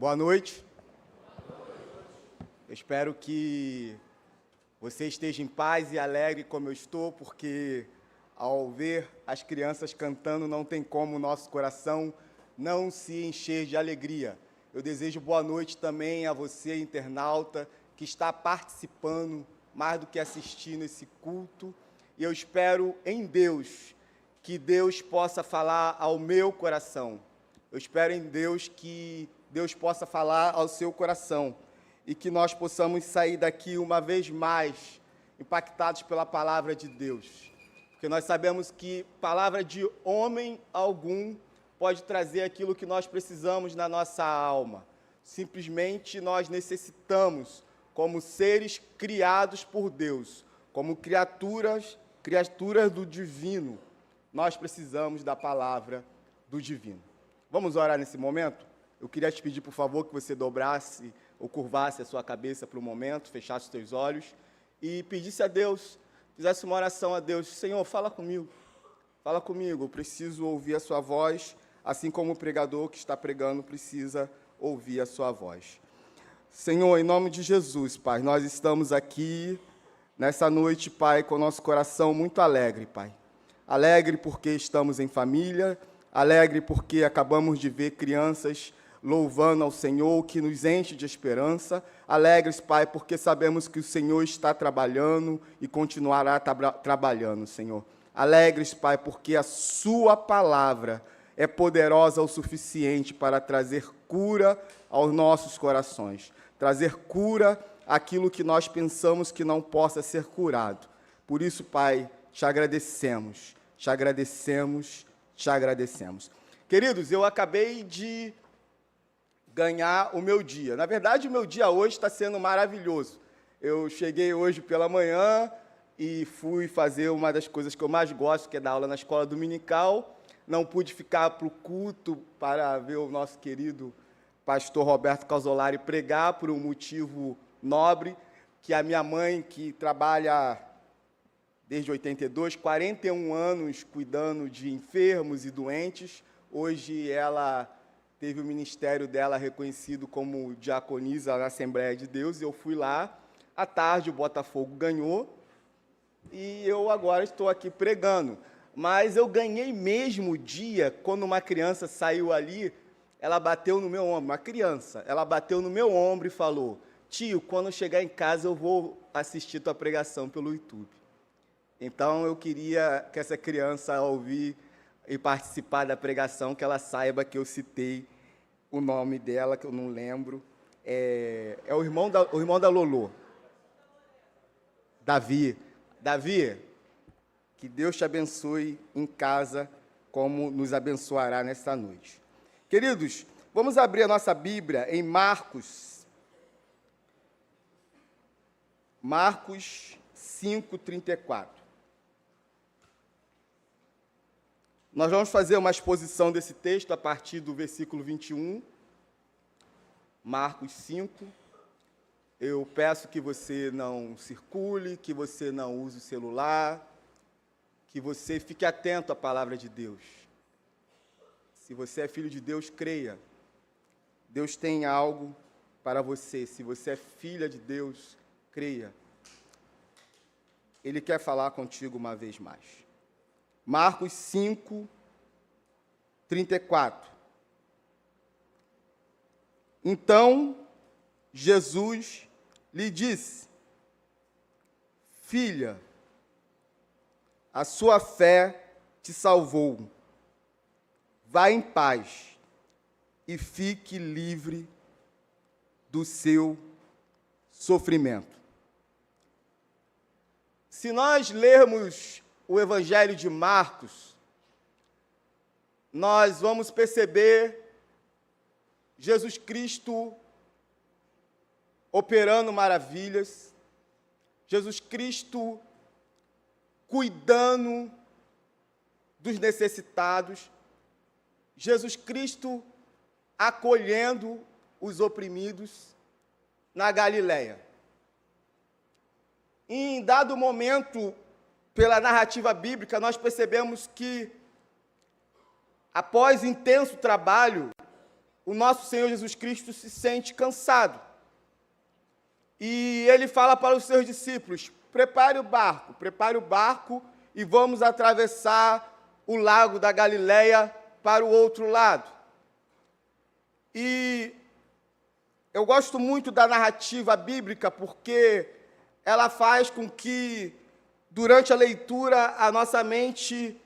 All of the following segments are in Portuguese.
Boa noite. Eu espero que você esteja em paz e alegre como eu estou, porque ao ver as crianças cantando, não tem como o nosso coração não se encher de alegria. Eu desejo boa noite também a você, internauta, que está participando mais do que assistindo esse culto. E eu espero em Deus que Deus possa falar ao meu coração. Eu espero em Deus que Deus possa falar ao seu coração e que nós possamos sair daqui uma vez mais impactados pela palavra de Deus. Porque nós sabemos que palavra de homem algum pode trazer aquilo que nós precisamos na nossa alma. Simplesmente nós necessitamos, como seres criados por Deus, como criaturas do divino, nós precisamos da palavra do divino. Vamos orar nesse momento? Eu queria te pedir, por favor, que você dobrasse ou curvasse a sua cabeça para o momento, fechasse os teus olhos e pedisse a Deus, fizesse uma oração a Deus. Senhor, fala comigo, eu preciso ouvir a sua voz, assim como o pregador que está pregando precisa ouvir a sua voz. Senhor, em nome de Jesus, Pai, nós estamos aqui nessa noite, Pai, com o nosso coração muito alegre, Pai. Alegre porque estamos em família, alegre porque acabamos de ver crianças louvando ao Senhor, que nos enche de esperança. Alegres, Pai, porque sabemos que o Senhor está trabalhando e continuará trabalhando, Senhor. Alegres, Pai, porque a sua palavra é poderosa o suficiente para trazer cura aos nossos corações, trazer cura àquilo que nós pensamos que não possa ser curado. Por isso, Pai, te agradecemos, te agradecemos, te agradecemos. Queridos, eu acabei de ganhar o meu dia. Na verdade, o meu dia hoje está sendo maravilhoso. Eu cheguei hoje pela manhã e fui fazer uma das coisas que eu mais gosto, que é dar aula na escola dominical. Não pude ficar para o culto para ver o nosso querido pastor Roberto Casolari pregar por um motivo nobre, que a minha mãe, que trabalha desde 82, 41 anos cuidando de enfermos e doentes, hoje ela teve o ministério dela reconhecido como diaconisa na Assembleia de Deus, e eu fui lá. À tarde o Botafogo ganhou, e eu agora estou aqui pregando. Mas eu ganhei mesmo o dia, quando uma criança saiu ali, ela bateu no meu ombro, ela bateu no meu ombro e falou: tio, quando eu chegar em casa eu vou assistir tua pregação pelo YouTube. Então eu queria que essa criança, ao ouvir e participar da pregação, que ela saiba que eu citei o nome dela, que eu não lembro, é o irmão da Lolô, Davi, que Deus te abençoe em casa, como nos abençoará nesta noite. Queridos, vamos abrir a nossa Bíblia em Marcos 5:34. Nós vamos fazer uma exposição desse texto a partir do versículo 21, Marcos 5. Eu peço que você não circule, que você não use o celular, que você fique atento à palavra de Deus. Se você é filho de Deus, creia. Deus tem algo para você. Se você é filha de Deus, creia. Ele quer falar contigo uma vez mais. Marcos 5:34. Então, Jesus lhe disse: filha, a sua fé te salvou. Vá em paz e fique livre do seu sofrimento. Se nós lermos o Evangelho de Marcos, nós vamos perceber Jesus Cristo operando maravilhas, Jesus Cristo cuidando dos necessitados, Jesus Cristo acolhendo os oprimidos na Galileia. Em dado momento, pela narrativa bíblica, nós percebemos que, após intenso trabalho, o nosso Senhor Jesus Cristo se sente cansado. E ele fala para os seus discípulos: prepare o barco e vamos atravessar o lago da Galileia para o outro lado. E eu gosto muito da narrativa bíblica porque ela faz com que, durante a leitura, a nossa mente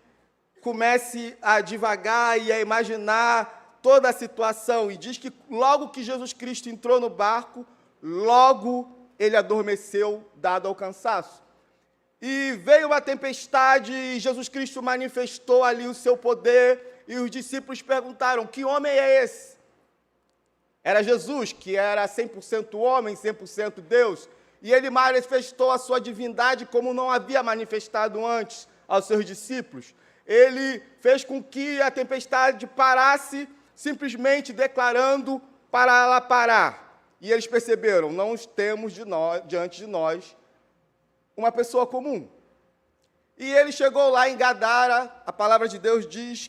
comece a divagar e a imaginar toda a situação. E diz que logo que Jesus Cristo entrou no barco, logo ele adormeceu, dado ao cansaço. E veio uma tempestade e Jesus Cristo manifestou ali o seu poder e os discípulos perguntaram: que homem é esse? Era Jesus, que era 100% homem, 100% Deus, e ele manifestou a sua divindade como não havia manifestado antes aos seus discípulos. Ele fez com que a tempestade parasse, simplesmente declarando para ela parar. E eles perceberam: não temos diante de nós uma pessoa comum. E ele chegou lá em Gadara. A palavra de Deus diz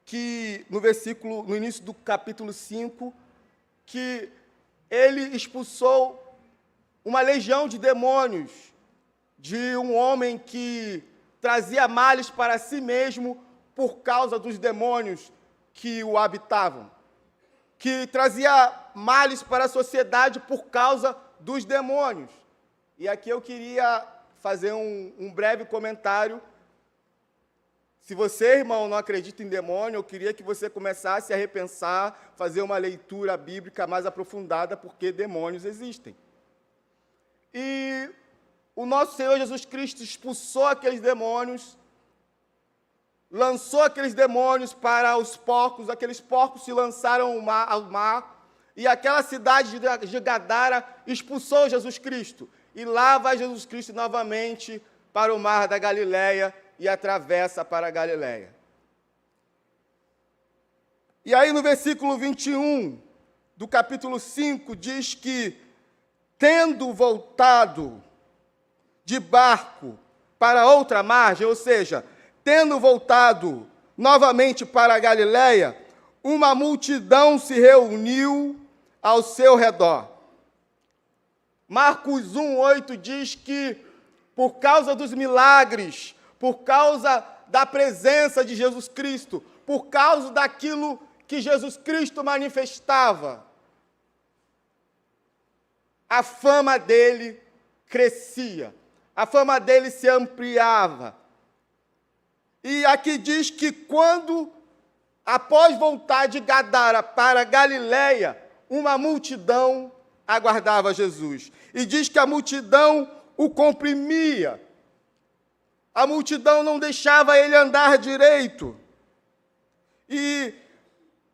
que, no início do capítulo 5, que ele expulsou uma legião de demônios de um homem que trazia males para si mesmo por causa dos demônios que o habitavam, que trazia males para a sociedade por causa dos demônios. E aqui eu queria fazer um breve comentário. Se você, irmão, não acredita em demônio, eu queria que você começasse a repensar, fazer uma leitura bíblica mais aprofundada, porque demônios existem. E o nosso Senhor Jesus Cristo expulsou aqueles demônios, lançou aqueles demônios para os porcos, aqueles porcos se lançaram ao mar, e aquela cidade de Gadara expulsou Jesus Cristo. E lá vai Jesus Cristo novamente para o mar da Galileia, e atravessa para a Galileia. E aí no versículo 21 do capítulo 5 diz que, tendo voltado de barco para outra margem, ou seja, tendo voltado novamente para a Galileia, uma multidão se reuniu ao seu redor. Marcos 1:8 diz que, por causa dos milagres, por causa da presença de Jesus Cristo, por causa daquilo que Jesus Cristo manifestava, a fama dele crescia, a fama dele se ampliava. E aqui diz que quando, após voltar de Gadara para Galileia, uma multidão aguardava Jesus. E diz que a multidão o comprimia. A multidão não deixava ele andar direito. E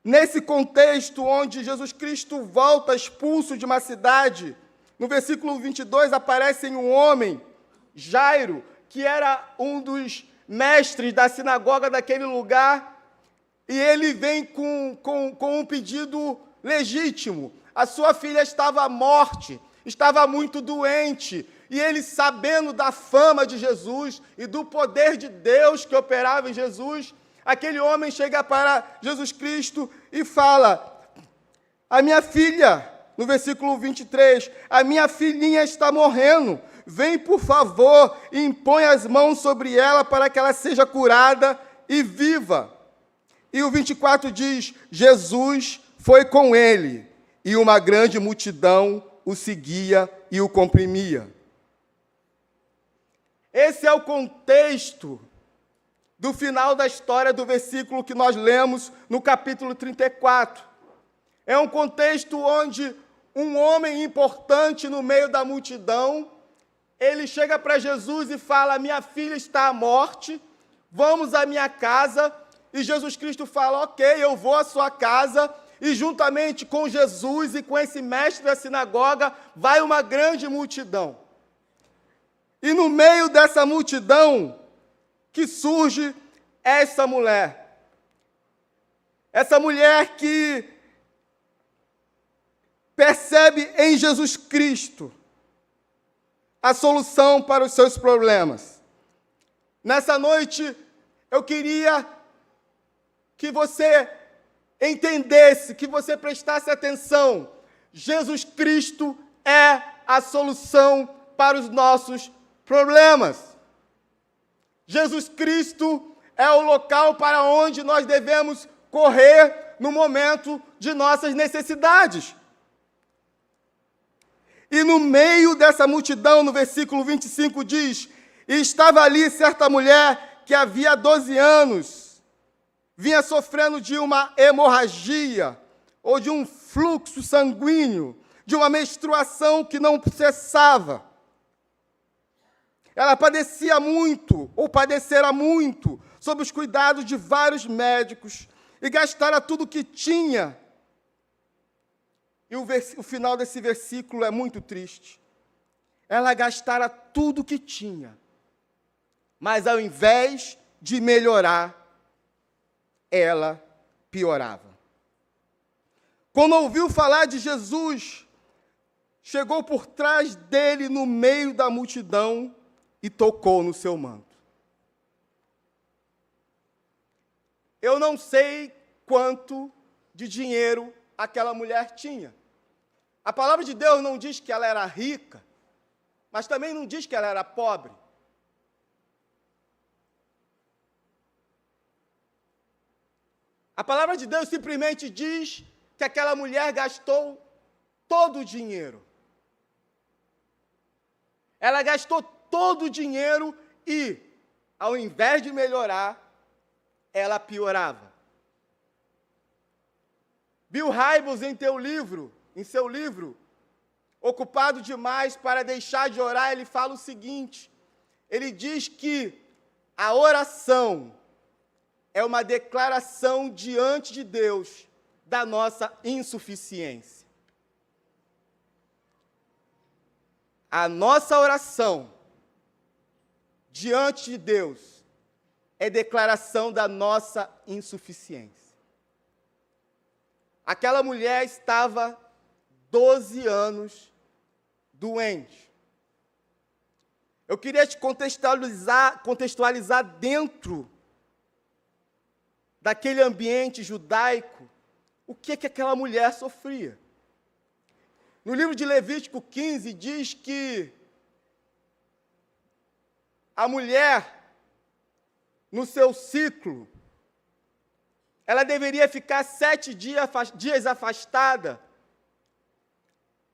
nesse contexto onde Jesus Cristo volta expulso de uma cidade, no versículo 22 aparece um homem, Jairo, que era um dos mestres da sinagoga daquele lugar, e ele vem com um pedido legítimo. A sua filha estava à morte, estava muito doente, e ele, sabendo da fama de Jesus e do poder de Deus que operava em Jesus, aquele homem chega para Jesus Cristo e fala: a minha filha, no versículo 23, a minha filhinha está morrendo, vem por favor e impõe as mãos sobre ela para que ela seja curada e viva. E o 24 diz: Jesus foi com ele, e uma grande multidão o seguia e o comprimia. Esse é o contexto do final da história do versículo que nós lemos no capítulo 34. É um contexto onde um homem importante no meio da multidão, ele chega para Jesus e fala: minha filha está à morte, vamos à minha casa. E Jesus Cristo fala: ok, eu vou à sua casa. E juntamente com Jesus e com esse mestre da sinagoga, vai uma grande multidão. E no meio dessa multidão que surge essa mulher. Essa mulher que percebe em Jesus Cristo a solução para os seus problemas. Nessa noite, eu queria que você entendesse, que você prestasse atenção. Jesus Cristo é a solução para os nossos problemas. Jesus Cristo é o local para onde nós devemos correr no momento de nossas necessidades. E no meio dessa multidão, no versículo 25 diz, e estava ali certa mulher que havia 12 anos, vinha sofrendo de uma hemorragia, ou de um fluxo sanguíneo, de uma menstruação que não cessava. Ela padecia muito, ou padecera muito, sob os cuidados de vários médicos, e gastara tudo o que tinha. E o final desse versículo é muito triste. Ela gastara tudo o que tinha, mas ao invés de melhorar, ela piorava. Quando ouviu falar de Jesus, chegou por trás dele no meio da multidão e tocou no seu manto. Eu não sei quanto de dinheiro aquela mulher tinha. A palavra de Deus não diz que ela era rica, mas também não diz que ela era pobre. A palavra de Deus simplesmente diz que aquela mulher gastou todo o dinheiro. Ela gastou todo o dinheiro e, ao invés de melhorar, ela piorava. Bill Hybels, em seu livro, Ocupado Demais para Deixar de Orar, ele fala o seguinte, ele diz que a oração é uma declaração diante de Deus da nossa insuficiência. A nossa oração diante de Deus é declaração da nossa insuficiência. Aquela mulher estava 12 anos doente. Eu queria te contextualizar dentro daquele ambiente judaico, o que aquela mulher sofria. No livro de Levítico 15, diz que a mulher, no seu ciclo, ela deveria ficar 7 dias afastada,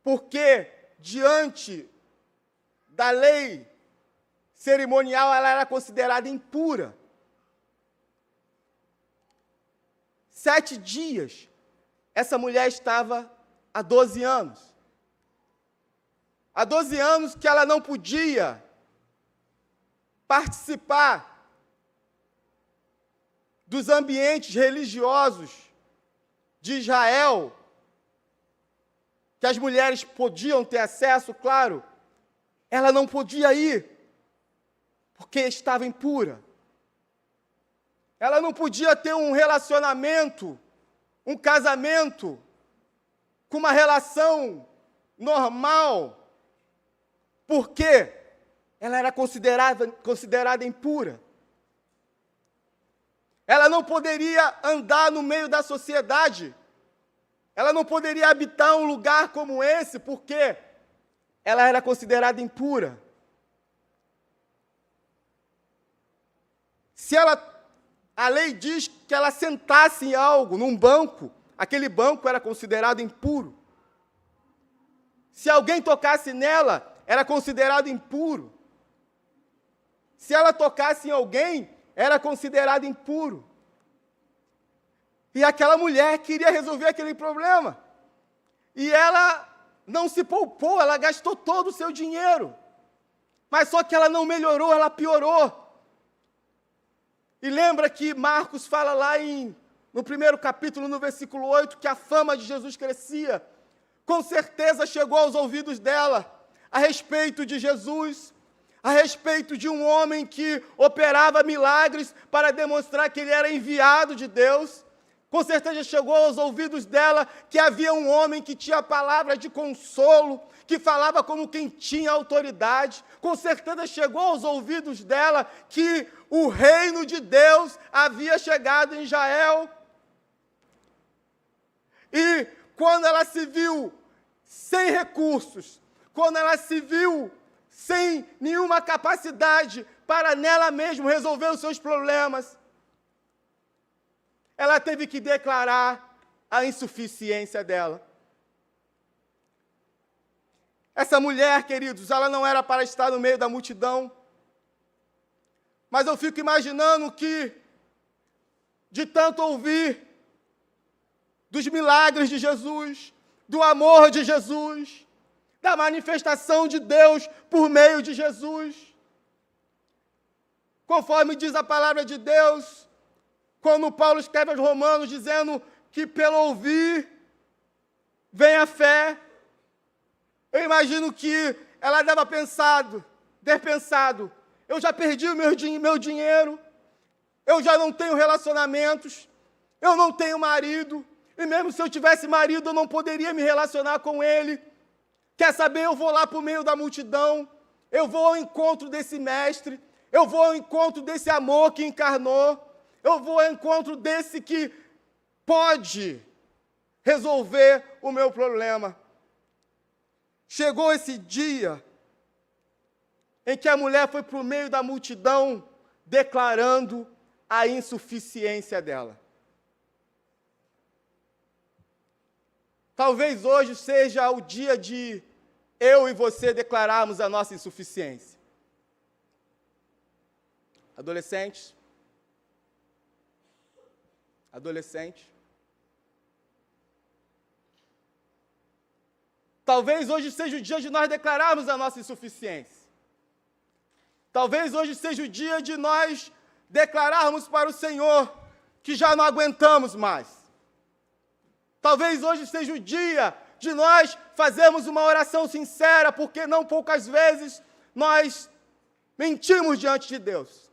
porque, diante da lei cerimonial, ela era considerada impura. 7 dias, essa mulher estava há 12 anos. Há 12 anos que ela não podia participar dos ambientes religiosos de Israel, que as mulheres podiam ter acesso, claro, ela não podia ir, porque estava impura. Ela não podia ter um relacionamento, um casamento, com uma relação normal, porque ela era considerada impura. Ela não poderia andar no meio da sociedade. Ela não poderia habitar um lugar como esse, porque ela era considerada impura. Se a lei diz que ela sentasse em algo, num banco, aquele banco era considerado impuro. Se alguém tocasse nela, era considerado impuro. Se ela tocasse em alguém, era considerado impuro. E aquela mulher queria resolver aquele problema. E ela não se poupou, ela gastou todo o seu dinheiro. Mas só que ela não melhorou, ela piorou. E lembra que Marcos fala lá no primeiro capítulo, no versículo 8, que a fama de Jesus crescia. Com certeza chegou aos ouvidos dela a respeito de Jesus, a respeito de um homem que operava milagres para demonstrar que ele era enviado de Deus. Com certeza chegou aos ouvidos dela que havia um homem que tinha palavra de consolo, que falava como quem tinha autoridade. Com certeza chegou aos ouvidos dela que o reino de Deus havia chegado em Israel. E quando ela se viu sem recursos, quando ela se viu sem nenhuma capacidade para nela mesma resolver os seus problemas, ela teve que declarar a insuficiência dela. Essa mulher, queridos, ela não era para estar no meio da multidão, mas eu fico imaginando que, de tanto ouvir dos milagres de Jesus, do amor de Jesus, da manifestação de Deus por meio de Jesus, conforme diz a palavra de Deus, quando Paulo escreve aos Romanos, dizendo que pelo ouvir vem a fé, eu imagino que ela deve ter pensado, eu já perdi o meu dinheiro, eu já não tenho relacionamentos, eu não tenho marido, e mesmo se eu tivesse marido, eu não poderia me relacionar com ele. Quer saber, eu vou lá para o meio da multidão, eu vou ao encontro desse mestre, eu vou ao encontro desse amor que encarnou, eu vou ao encontro desse que pode resolver o meu problema. Chegou esse dia em que a mulher foi para o meio da multidão declarando a insuficiência dela. Talvez hoje seja o dia de eu e você declararmos a nossa insuficiência. Adolescentes. Talvez hoje seja o dia de nós declararmos a nossa insuficiência. Talvez hoje seja o dia de nós declararmos para o Senhor que já não aguentamos mais. Talvez hoje seja o dia de nós fazermos uma oração sincera, porque não poucas vezes nós mentimos diante de Deus.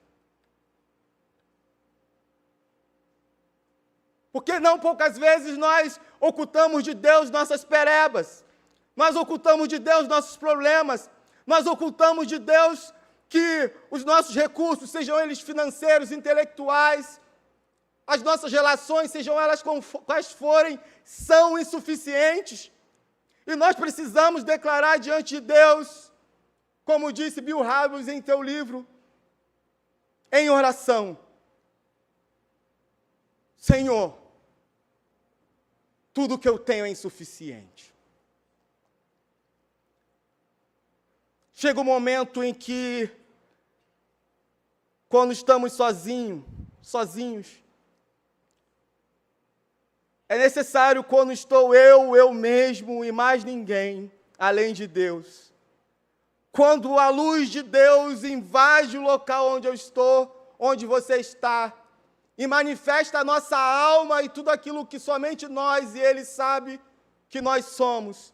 Porque não poucas vezes nós ocultamos de Deus nossas perebas, nós ocultamos de Deus nossos problemas, nós ocultamos de Deus que os nossos recursos, sejam eles financeiros, intelectuais, as nossas relações, sejam elas quais forem, são insuficientes. E nós precisamos declarar diante de Deus, como disse Bill Hybels em teu livro, em oração: Senhor, tudo que eu tenho é insuficiente. Chega um momento em que, quando estamos sozinhos, é necessário, quando estou eu mesmo e mais ninguém, além de Deus, quando a luz de Deus invade o local onde eu estou, onde você está, e manifesta a nossa alma e tudo aquilo que somente nós e Ele sabe que nós somos.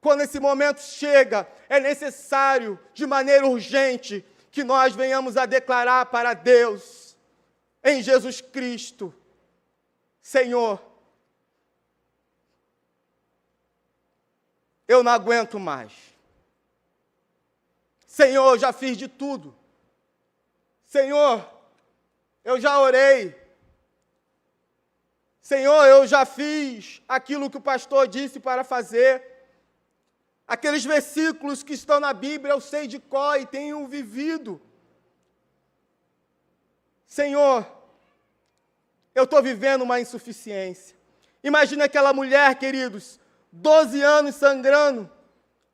Quando esse momento chega, é necessário, de maneira urgente, que nós venhamos a declarar para Deus, em Jesus Cristo: Senhor, eu não aguento mais. Senhor, eu já fiz de tudo. Senhor, eu já orei. Senhor, eu já fiz aquilo que o pastor disse para fazer. Aqueles versículos que estão na Bíblia, eu sei de cor e tenho vivido. Senhor, eu estou vivendo uma insuficiência. Imagina aquela mulher, queridos, 12 anos sangrando.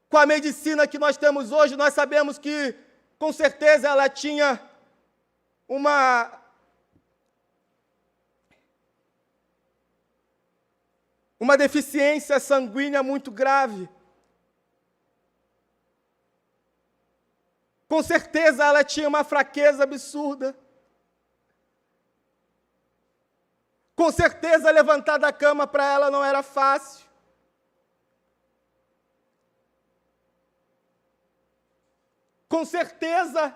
Com a medicina que nós temos hoje, nós sabemos que, com certeza, ela tinha uma deficiência sanguínea muito grave. Com certeza ela tinha uma fraqueza absurda. Com certeza levantar da cama para ela não era fácil. Com certeza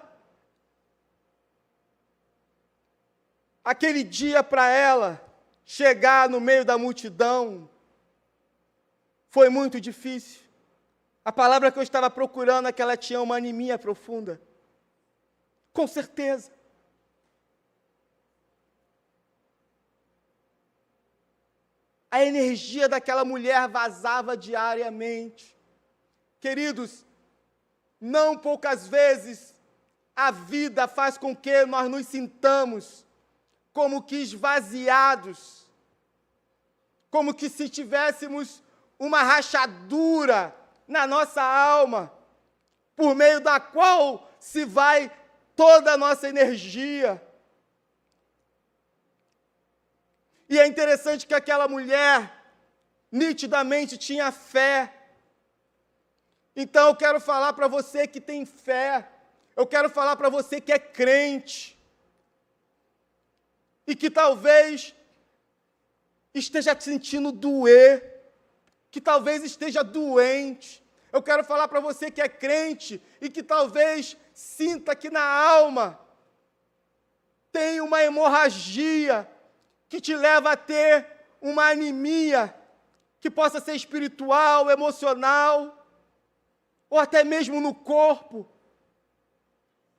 aquele dia para ela chegar no meio da multidão foi muito difícil. A palavra que eu estava procurando é que ela tinha uma anemia profunda. Com certeza. A energia daquela mulher vazava diariamente. Queridos, não poucas vezes a vida faz com que nós nos sintamos como que esvaziados, como que se tivéssemos uma rachadura na nossa alma, por meio da qual se vai toda a nossa energia. E é interessante que aquela mulher nitidamente tinha fé. Então eu quero falar para você que tem fé, eu quero falar para você que é crente, e que talvez esteja sentindo doer, que talvez esteja doente. Eu quero falar para você que é crente e que talvez sinta que na alma tem uma hemorragia que te leva a ter uma anemia, que possa ser espiritual, emocional, ou até mesmo no corpo,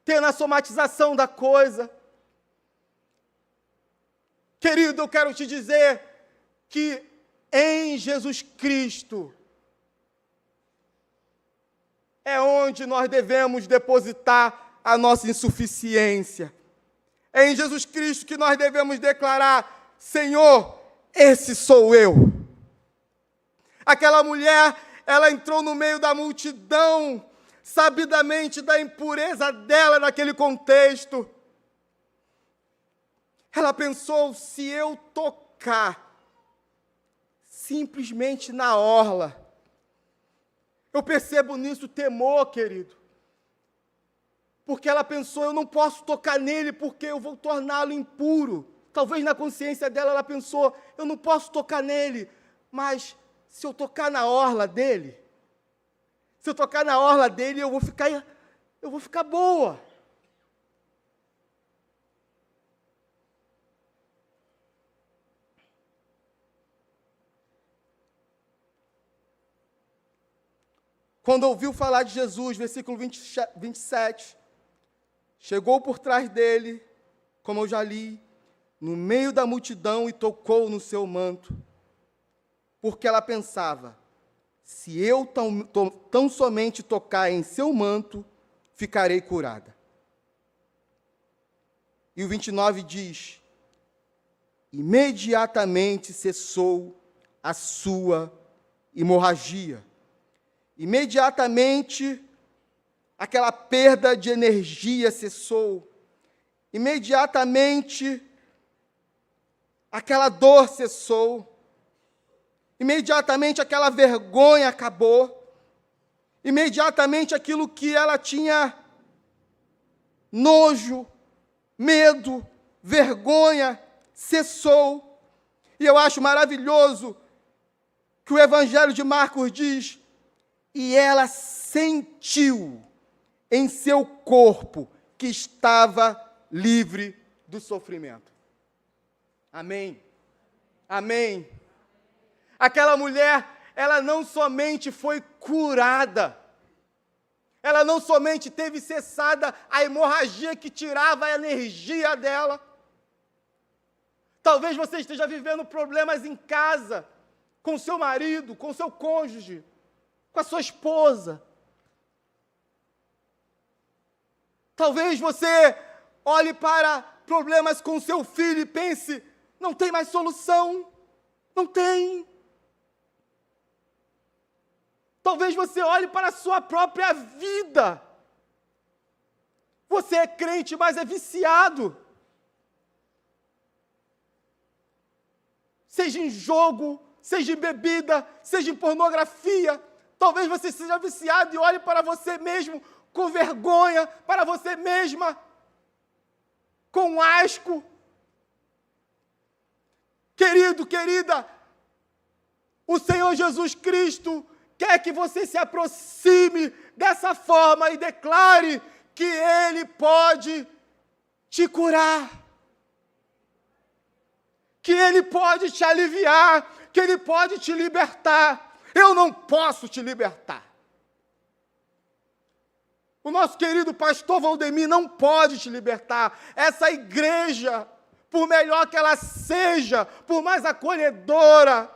tendo a somatização da coisa. Querido, eu quero te dizer que em Jesus Cristo é onde nós devemos depositar a nossa insuficiência. É em Jesus Cristo que nós devemos declarar: Senhor, esse sou eu. Aquela mulher, ela entrou no meio da multidão, sabidamente da impureza dela naquele contexto. Ela pensou: se eu tocar simplesmente na orla, eu percebo nisso temor, querido. Porque ela pensou: eu não posso tocar nele porque eu vou torná-lo impuro. Talvez na consciência dela ela pensou: eu não posso tocar nele, mas se eu tocar na orla dele, se eu tocar na orla dele, eu vou ficar boa. Quando ouviu falar de Jesus, versículo 27, chegou por trás dele, como eu já li, no meio da multidão e tocou no seu manto, porque ela pensava: se eu tão somente tocar em seu manto, ficarei curada. E o 29 diz: imediatamente cessou a sua hemorragia. Imediatamente, aquela perda de energia cessou. Imediatamente, aquela dor cessou. Imediatamente, aquela vergonha acabou. Imediatamente, aquilo que ela tinha nojo, medo, vergonha, cessou. E eu acho maravilhoso que o Evangelho de Marcos diz: e ela sentiu em seu corpo que estava livre do sofrimento. Amém? Amém? Aquela mulher, ela não somente foi curada, ela não somente teve cessada a hemorragia que tirava a energia dela. Talvez você esteja vivendo problemas em casa, com seu marido, com seu cônjuge, com a sua esposa. Talvez você olhe para problemas com seu filho e pense: não tem mais solução. Não tem. Talvez você olhe para a sua própria vida. Você é crente, mas é viciado. Seja em jogo, seja em bebida, seja em pornografia. Talvez você seja viciado e olhe para você mesmo com vergonha, para você mesma com asco. Querido, querida, o Senhor Jesus Cristo quer que você se aproxime dessa forma e declare que Ele pode te curar, que Ele pode te aliviar, que Ele pode te libertar. Eu não posso te libertar. O nosso querido pastor Valdemir não pode te libertar. Essa igreja, por melhor que ela seja, por mais acolhedora,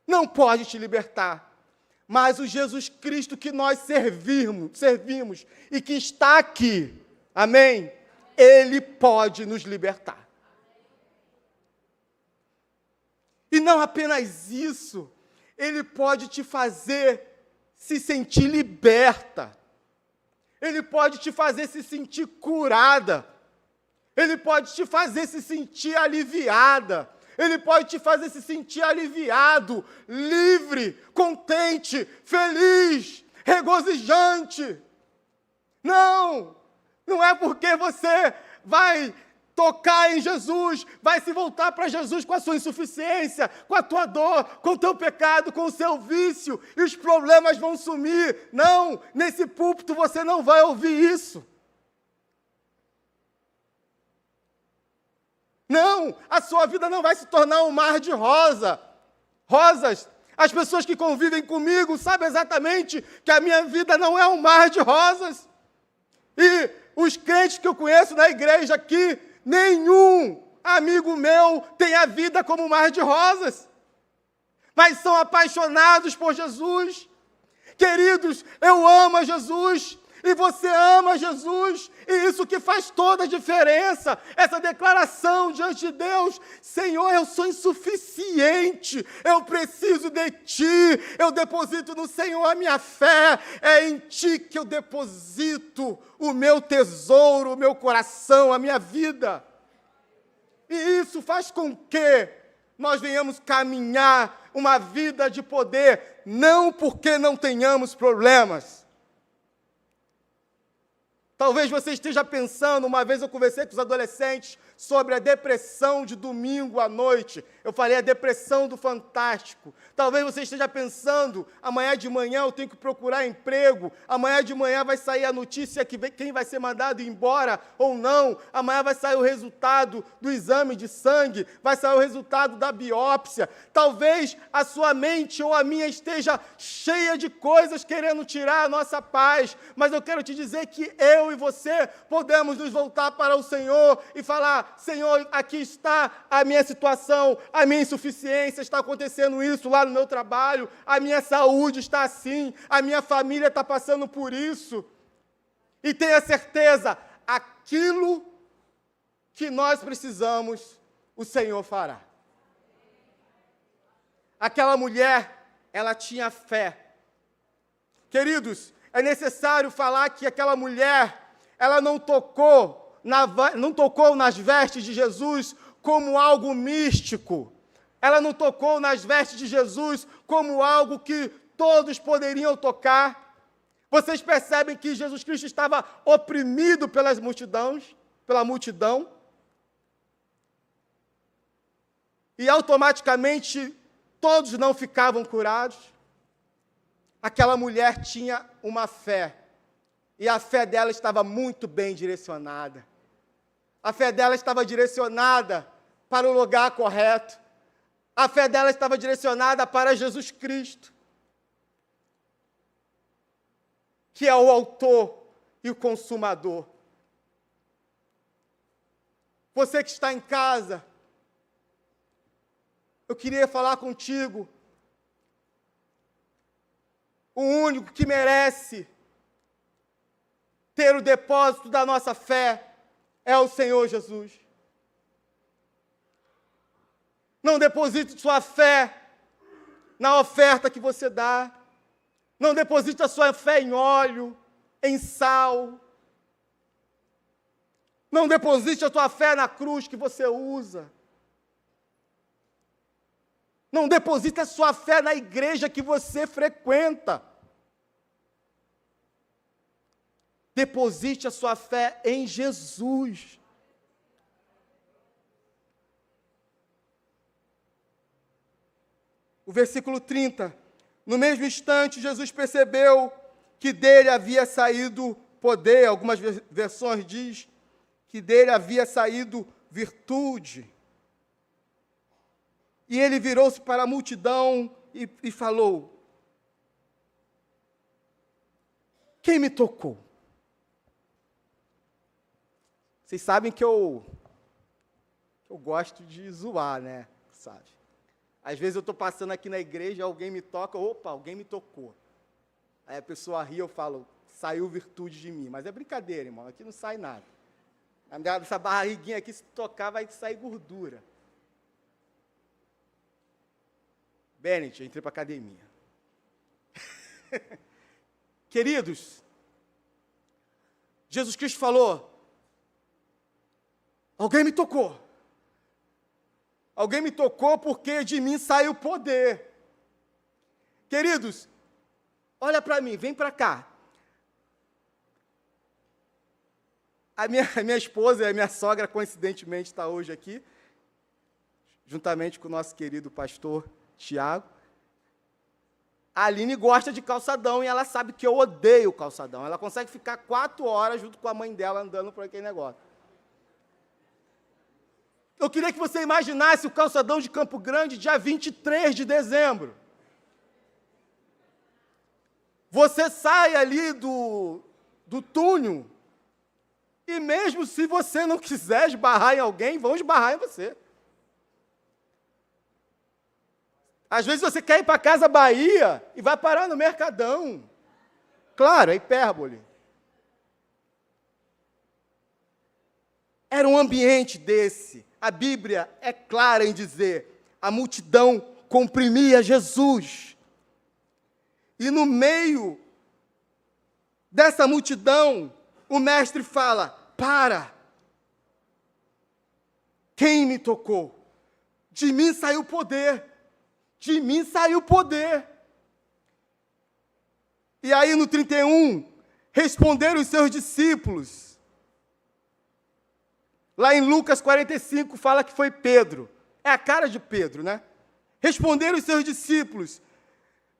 não pode te libertar. Mas o Jesus Cristo que nós servimos e que está aqui, amém? Ele pode nos libertar. E não apenas isso, Ele pode te fazer se sentir liberta. Ele pode te fazer se sentir curada. Ele pode te fazer se sentir aliviada. Ele pode te fazer se sentir aliviado, livre, contente, feliz, regozijante. Não é porque você vai tocar em Jesus, vai se voltar para Jesus com a sua insuficiência, com a tua dor, com o teu pecado, com o seu vício, e os problemas vão sumir. Não, nesse púlpito você não vai ouvir isso. Não, a sua vida não vai se tornar um mar de rosas. As pessoas que convivem comigo sabem exatamente que a minha vida não é um mar de rosas. E os crentes que eu conheço na igreja aqui, nenhum amigo meu tem a vida como um mar de rosas. Mas são apaixonados por Jesus. Queridos, eu amo a Jesus. E você ama Jesus, e isso que faz toda a diferença, essa declaração diante de Deus: Senhor, eu sou insuficiente, eu preciso de Ti, eu deposito no Senhor a minha fé, é em Ti que eu deposito o meu tesouro, o meu coração, a minha vida. E isso faz com que nós venhamos caminhar uma vida de poder, não porque não tenhamos problemas. Talvez você esteja pensando, uma vez eu conversei com os adolescentes sobre a depressão de domingo à noite. Eu falei a depressão do fantástico. Talvez você esteja pensando, amanhã de manhã eu tenho que procurar emprego, amanhã de manhã vai sair a notícia que quem vai ser mandado embora ou não, amanhã vai sair o resultado do exame de sangue, vai sair o resultado da biópsia. Talvez a sua mente ou a minha esteja cheia de coisas querendo tirar a nossa paz, mas eu quero te dizer que eu e você podemos nos voltar para o Senhor e falar: Senhor, aqui está a minha situação, a minha insuficiência, está acontecendo isso lá no meu trabalho, a minha saúde está assim, a minha família está passando por isso. E tenha certeza, aquilo que nós precisamos, o Senhor fará. Aquela mulher, ela tinha fé. Queridos, é necessário falar que aquela mulher, ela não tocou nas vestes de Jesus como algo místico. Ela não tocou nas vestes de Jesus como algo que todos poderiam tocar. Vocês percebem que Jesus Cristo estava oprimido pela multidão. E automaticamente todos não ficavam curados. Aquela mulher tinha uma fé. E a fé dela estava muito bem direcionada. A fé dela estava direcionada para o lugar correto. A fé dela estava direcionada para Jesus Cristo, que é o autor e o consumador. Você que está em casa, eu queria falar contigo. O único que merece ter o depósito da nossa fé é o Senhor Jesus. Não deposite sua fé na oferta que você dá. Não deposite a sua fé em óleo, em sal. Não deposite a sua fé na cruz que você usa. Não deposite a sua fé na igreja que você frequenta. Deposite a sua fé em Jesus. O versículo 30. No mesmo instante, Jesus percebeu que dele havia saído poder. Algumas versões diz que dele havia saído virtude. E ele virou-se para a multidão e falou: quem me tocou? Vocês sabem que eu gosto de zoar, né? Sabe? Às vezes eu estou passando aqui na igreja, alguém me toca, opa, alguém me tocou. Aí a pessoa ri, eu falo, saiu virtude de mim. Mas é brincadeira, irmão, aqui não sai nada. Essa barriguinha aqui, se tocar, vai sair gordura. Bennett, eu entrei para a academia. Queridos, Jesus Cristo falou, alguém me tocou. Alguém me tocou porque de mim saiu poder. Queridos, olha para mim, vem para cá. A minha esposa e a minha sogra, coincidentemente, está hoje aqui, juntamente com o nosso querido pastor Tiago. A Aline gosta de calçadão e ela sabe que eu odeio calçadão. Ela consegue ficar 4 horas junto com a mãe dela andando por aquele negócio. Eu queria que você imaginasse o calçadão de Campo Grande, dia 23 de dezembro. Você sai ali do túnel, e mesmo se você não quiser esbarrar em alguém, vão esbarrar em você. Às vezes você quer ir para Casa Bahia e vai parar no Mercadão. Claro, é hipérbole. Era um ambiente desse. A Bíblia é clara em dizer, a multidão comprimia Jesus. E no meio dessa multidão, o mestre fala, para. Quem me tocou? De mim saiu poder. De mim saiu poder. E aí no 31, responderam os seus discípulos. Lá em Lucas 45, fala que foi Pedro. É a cara de Pedro, né? Responderam os seus discípulos.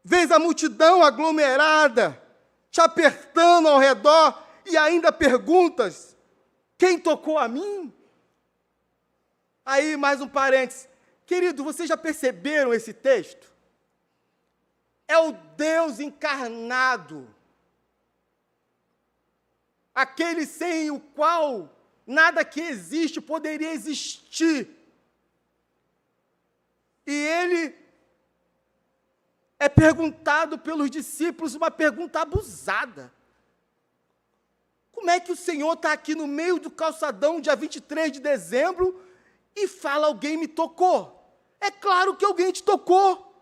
Vês a multidão aglomerada, te apertando ao redor, e ainda perguntas, quem tocou a mim? Aí, mais um parênteses. Querido, vocês já perceberam esse texto? É o Deus encarnado. Aquele sem o qual nada que existe poderia existir. E ele é perguntado pelos discípulos uma pergunta abusada. Como é que o Senhor está aqui no meio do calçadão, dia 23 de dezembro, e fala, alguém me tocou? É claro que alguém te tocou.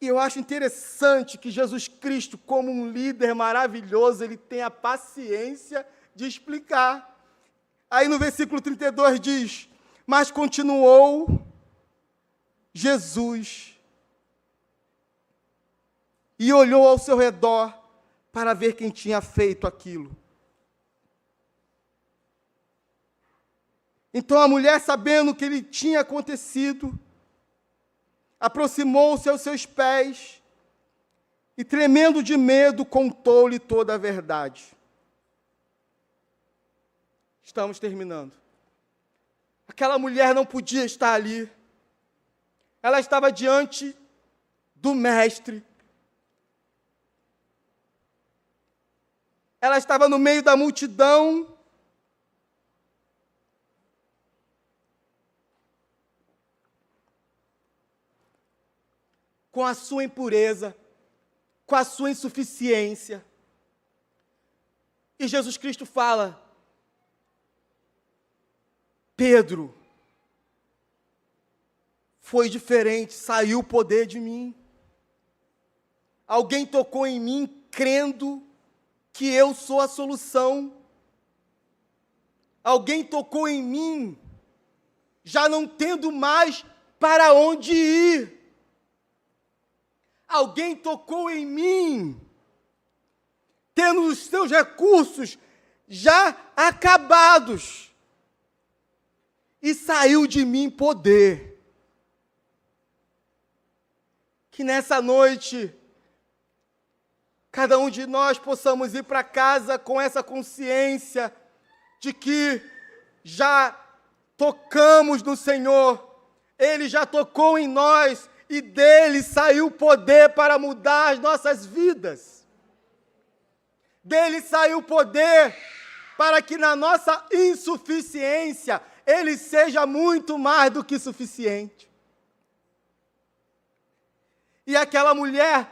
E eu acho interessante que Jesus Cristo, como um líder maravilhoso, ele tem a paciência de explicar. Aí no versículo 32 diz, mas continuou Jesus e olhou ao seu redor para ver quem tinha feito aquilo. Então a mulher, sabendo o que lhe tinha acontecido, aproximou-se aos seus pés e, tremendo de medo, contou-lhe toda a verdade. Estamos terminando. Aquela mulher não podia estar ali. Ela estava diante do Mestre. Ela estava no meio da multidão. Com a sua impureza, com a sua insuficiência. E Jesus Cristo fala, Pedro, foi diferente, saiu o poder de mim. Alguém tocou em mim crendo que eu sou a solução. Alguém tocou em mim, já não tendo mais para onde ir. Alguém tocou em mim, tendo os seus recursos já acabados, e saiu de mim poder. Que nessa noite, cada um de nós possamos ir para casa com essa consciência de que já tocamos no Senhor, Ele já tocou em nós, e dele saiu o poder para mudar as nossas vidas. Dele saiu o poder para que na nossa insuficiência, Ele seja muito mais do que suficiente. E aquela mulher,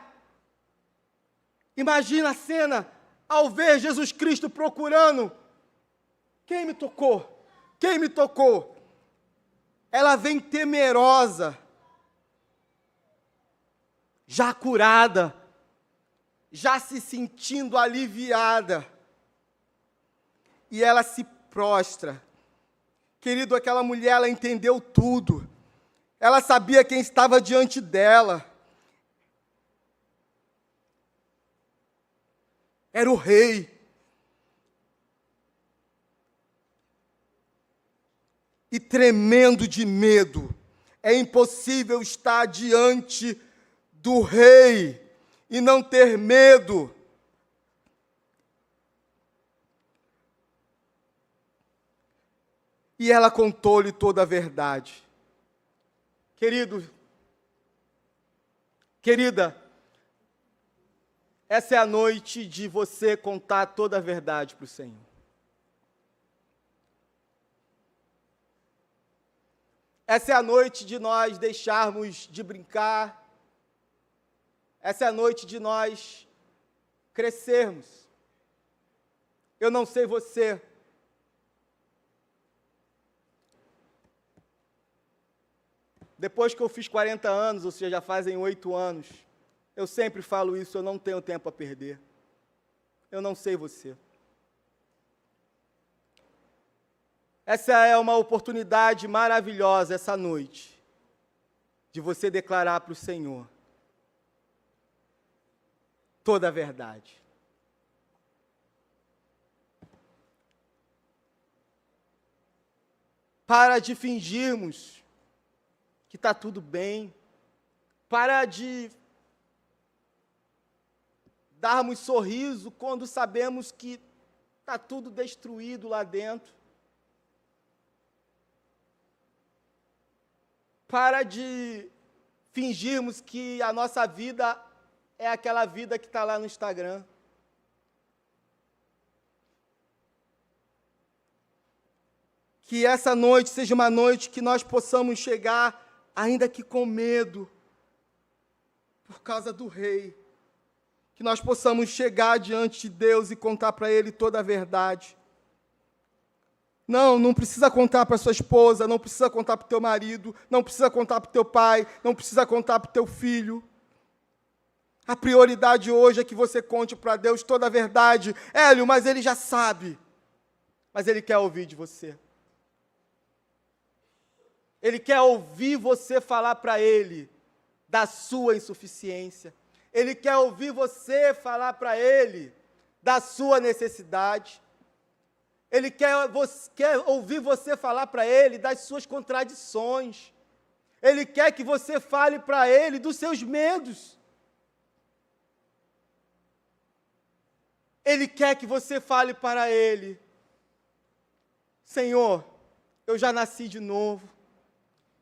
imagina a cena, ao ver Jesus Cristo procurando, quem me tocou? Quem me tocou? Ela vem temerosa, já curada, já se sentindo aliviada. E ela se prostra. Querido, aquela mulher, ela entendeu tudo. Ela sabia quem estava diante dela. Era o rei. E tremendo de medo, é impossível estar diante do rei e não ter medo. E ela contou-lhe toda a verdade. Querido, querida, essa é a noite de você contar toda a verdade para o Senhor. Essa é a noite de nós deixarmos de brincar. Essa é a noite de nós crescermos. Eu não sei você, depois que eu fiz 40 anos, ou seja, já fazem 8 anos, eu sempre falo isso, eu não tenho tempo a perder. Eu não sei você. Essa é uma oportunidade maravilhosa, essa noite, de você declarar para o Senhor toda a verdade. Para de fingirmos que está tudo bem, para de darmos sorriso quando sabemos que está tudo destruído lá dentro. Para de fingirmos que a nossa vida é aquela vida que está lá no Instagram. Que essa noite seja uma noite que nós possamos chegar, ainda que com medo, por causa do Rei. Que nós possamos chegar diante de Deus e contar para Ele toda a verdade. Não precisa contar para sua esposa, não precisa contar para o teu marido, não precisa contar para o teu pai, não precisa contar para o teu filho. A prioridade hoje é que você conte para Deus toda a verdade. Hélio, mas Ele já sabe. Mas Ele quer ouvir de você. Ele quer ouvir você falar para Ele da sua insuficiência. Ele quer ouvir você falar para Ele da sua necessidade. Ele quer ouvir você falar para Ele das suas contradições. Ele quer que você fale para Ele dos seus medos. Ele quer que você fale para Ele: Senhor, eu já nasci de novo.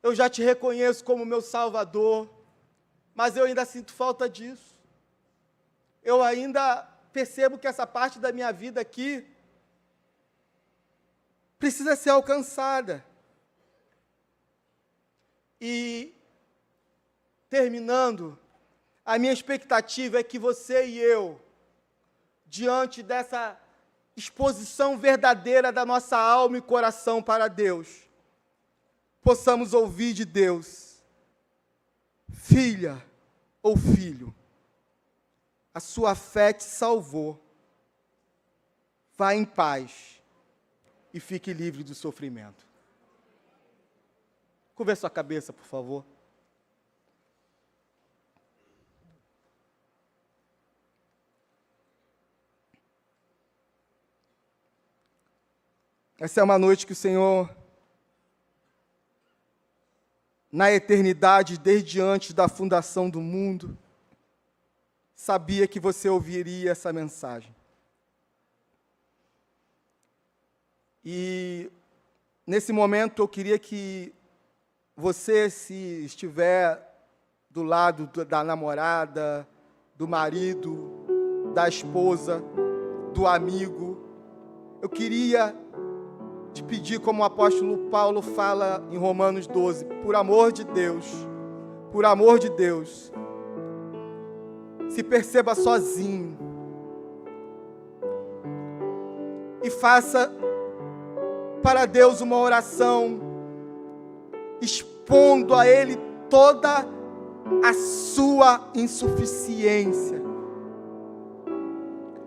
Eu já te reconheço como meu Salvador. Mas eu ainda sinto falta disso. Eu ainda percebo que essa parte da minha vida aqui precisa ser alcançada. E, terminando, a minha expectativa é que você e eu, diante dessa exposição verdadeira da nossa alma e coração para Deus, possamos ouvir de Deus: filha ou filho, a sua fé te salvou. Vá em paz e fique livre do sofrimento. Curva a sua cabeça, por favor. Essa é uma noite que o Senhor, na eternidade, desde antes da fundação do mundo, sabia que você ouviria essa mensagem. E, nesse momento, eu queria que você, se estiver do lado da namorada, do marido, da esposa, do amigo, eu queria te pedir, como o apóstolo Paulo fala em Romanos 12, por amor de Deus, se perceba sozinho e faça para Deus uma oração, expondo a Ele toda a sua insuficiência.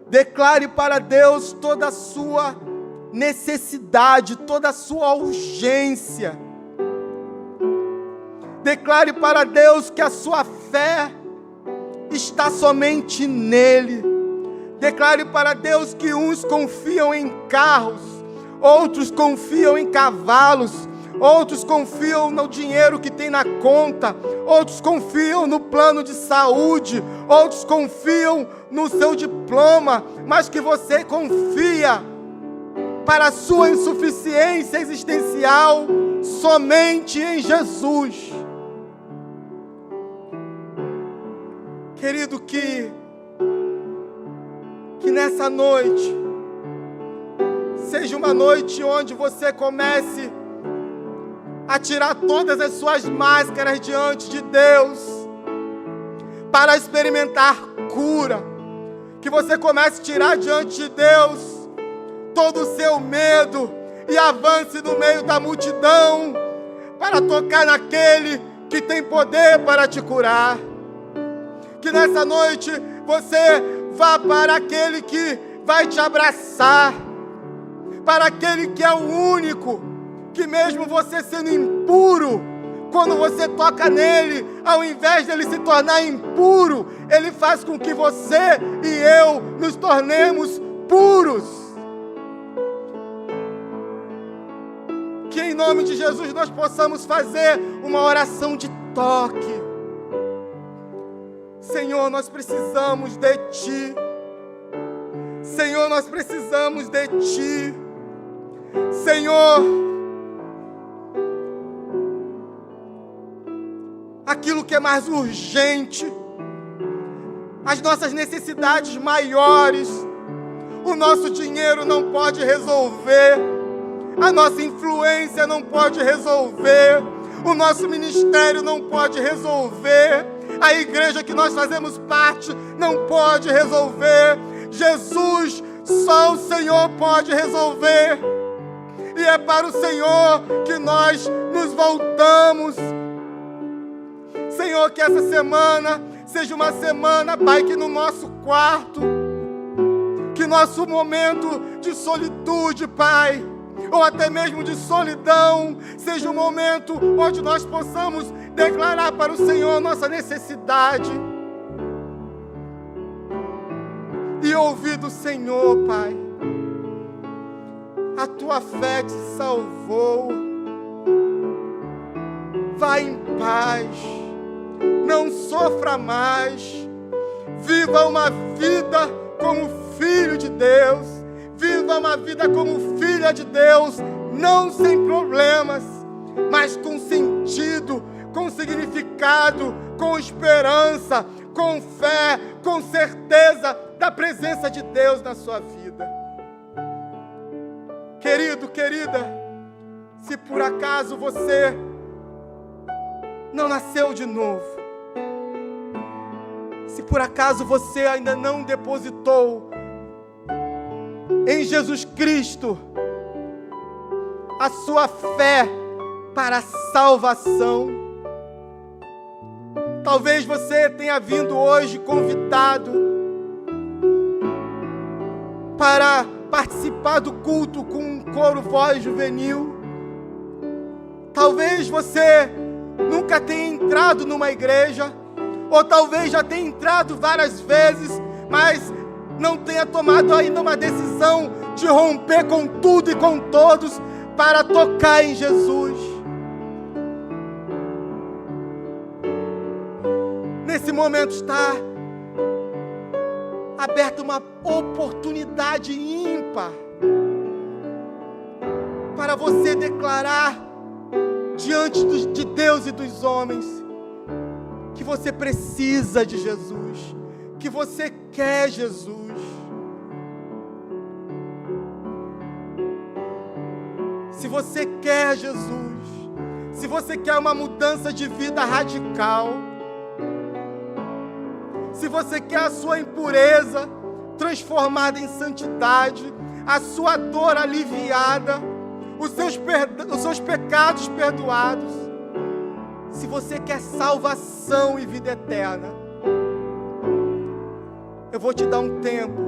Declare para Deus toda a sua necessidade, toda a sua urgência. Declare para Deus que a sua fé está somente nele. Declare para Deus que uns confiam em carros, outros confiam em cavalos, outros confiam no dinheiro que tem na conta, outros confiam no plano de saúde, outros confiam no seu diploma, mas que você confia para a sua insuficiência existencial somente em Jesus. Querido, que nessa noite seja uma noite onde você comece a tirar todas as suas máscaras diante de Deus para experimentar cura. Que você comece a tirar diante de Deus todo o seu medo e avance no meio da multidão para tocar naquele que tem poder para te curar. Que nessa noite você vá para aquele que vai te abraçar, para aquele que é o único, que mesmo você sendo impuro, quando você toca nele, ao invés dele se tornar impuro, ele faz com que você e eu nos tornemos puros. Que em nome de Jesus nós possamos fazer uma oração de toque. Senhor, nós precisamos de Ti. Senhor, nós precisamos de Ti. Senhor, aquilo que é mais urgente, as nossas necessidades maiores, o nosso dinheiro não pode resolver, a nossa influência não pode resolver, o nosso ministério não pode resolver, a igreja que nós fazemos parte não pode resolver. Jesus, só o Senhor pode resolver. E é para o Senhor que nós nos voltamos. Senhor, que essa semana seja uma semana, Pai, que no nosso quarto, que nosso momento de solitude, Pai, ou até mesmo de solidão, seja um momento onde nós possamos declarar para o Senhor nossa necessidade e ouvir do Senhor, Pai. A tua fé te salvou. Vá em paz, não sofra mais, viva uma vida como filho de Deus, viva uma vida como filha de Deus, não sem problemas, mas com sentido, com significado, com esperança, com fé, com certeza da presença de Deus na sua vida. Querido, querida, se por acaso você não nasceu de novo, se por acaso você ainda não depositou em Jesus Cristo a sua fé para a salvação, talvez você tenha vindo hoje convidado para participar do culto com um coro voz juvenil. Talvez você nunca tenha entrado numa igreja, ou talvez já tenha entrado várias vezes, mas não tenha tomado ainda uma decisão de romper com tudo e com todos para tocar em Jesus. Nesse momento está aberta uma oportunidade ímpar para você declarar diante de Deus e dos homens que você precisa de Jesus, que você quer Jesus. Se você quer Jesus, se você quer uma mudança de vida radical, se você quer a sua impureza transformada em santidade, a sua dor aliviada, os seus pecados perdoados, se você quer salvação e vida eterna, eu vou te dar um tempo,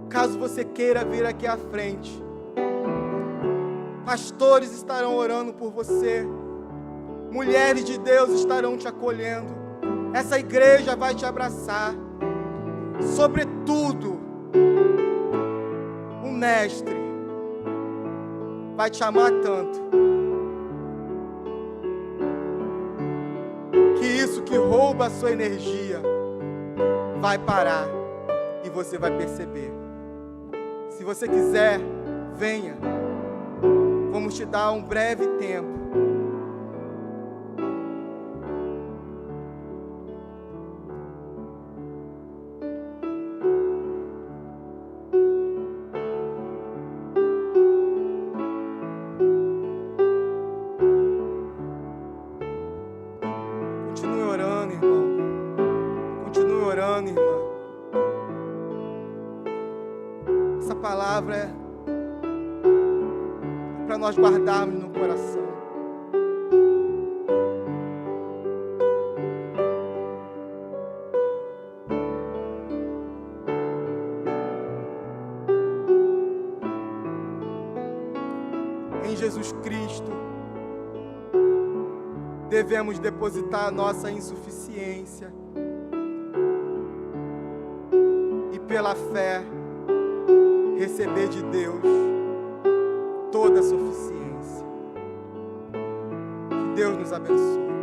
caso você queira vir aqui à frente. Pastores estarão orando por você, mulheres de Deus estarão te acolhendo, essa igreja vai te abraçar. Sobretudo, o Mestre vai te amar tanto, que isso que rouba a sua energia vai parar e você vai perceber. Se você quiser, venha. Vamos te dar um breve tempo. Continue orando, irmão. Continue orando, irmã. Essa palavra é para nós guardarmos no coração. Em Jesus Cristo, devemos depositar a nossa insuficiência e, pela fé, receber de Deus toda a suficiência. Que Deus nos abençoe.